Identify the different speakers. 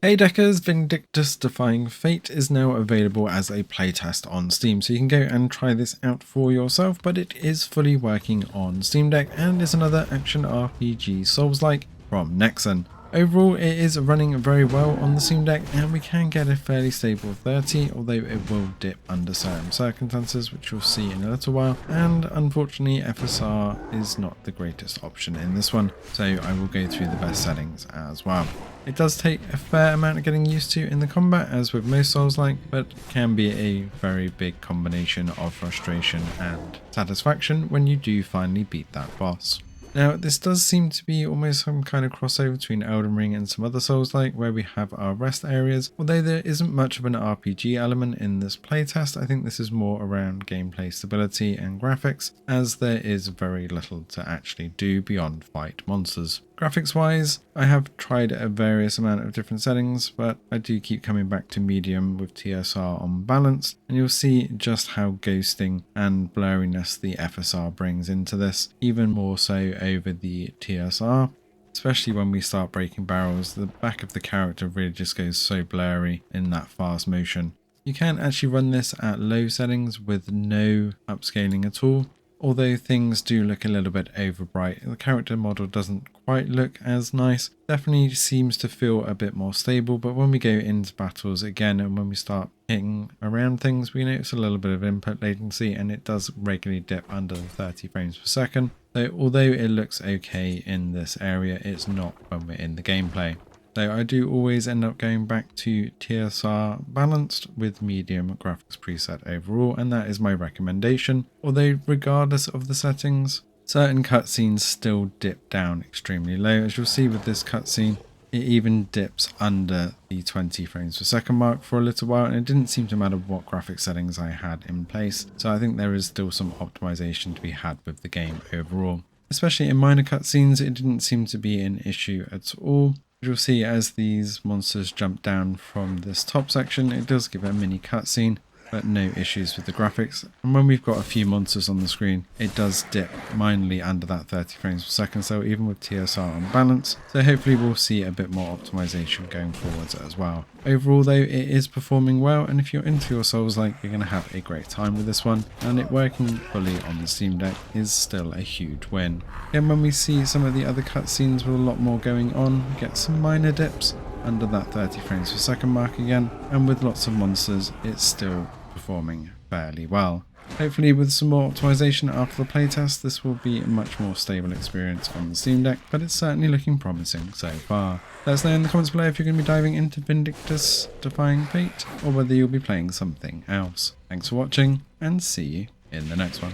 Speaker 1: Hey Deckers, Vindictus Defying Fate is now available as a playtest on Steam, so you can go and try this out for yourself, but it is fully working on Steam Deck and is another action RPG Souls-like from Nexon. Overall, it is running very well on the Steam Deck and we can get a fairly stable 30, although it will dip under certain circumstances, which you'll see in a little while, and unfortunately FSR is not the greatest option in this one, so I will go through the best settings as well. It does take a fair amount of getting used to in the combat, as with most Souls-like, but can be a very big combination of frustration and satisfaction when you do finally beat that boss. Now, this does seem to be almost some kind of crossover between Elden Ring and some other Souls-like, where we have our rest areas. Although there isn't much of an RPG element in this playtest, I think this is more around gameplay stability and graphics, as there is very little to actually do beyond fight monsters. Graphics wise, I have tried a various amount of different settings, but I do keep coming back to medium with TSR on balance, and you'll see just how ghosting and blurriness the FSR brings into this, even more so over the TSR. Especially when we start breaking barrels, the back of the character really just goes so blurry in that fast motion. You can actually run this at low settings with no upscaling at all. Although things do look a little bit over bright, the character model doesn't quite look as nice. Definitely seems to feel a bit more stable, but when we go into battles again and when we start hitting around things, we notice a little bit of input latency and it does regularly dip under the 30 frames per second. So although it looks okay in this area, it's not when we're in the gameplay. So I do always end up going back to TSR balanced with medium graphics preset overall, and that is my recommendation. Although regardless of the settings, certain cutscenes still dip down extremely low. As you'll see with this cutscene, it even dips under the 20 frames per second mark for a little while, and it didn't seem to matter what graphic settings I had in place. So I think there is still some optimization to be had with the game overall. Especially in minor cutscenes, it didn't seem to be an issue at all. You'll see as these monsters jump down from this top section, it does give a mini cutscene, but no issues with the graphics. And when we've got a few monsters on the screen, it does dip minorly under that 30 frames per second, so even with TSR on balance. So hopefully we'll see a bit more optimization going forwards as well. Overall though, it is performing well, and if you're into your Souls-like, you're going to have a great time with this one, and it working fully on the Steam Deck is still a huge win. And when we see some of the other cutscenes with a lot more going on, we get some minor dips under that 30 frames per second mark again, and with lots of monsters, it's still performing fairly well. Hopefully with some more optimization after the playtest, this will be a much more stable experience on the Steam Deck, but it's certainly looking promising so far. Let us know in the comments below if you're going to be diving into Vindictus Defying Fate, or whether you'll be playing something else. Thanks for watching, and see you in the next one.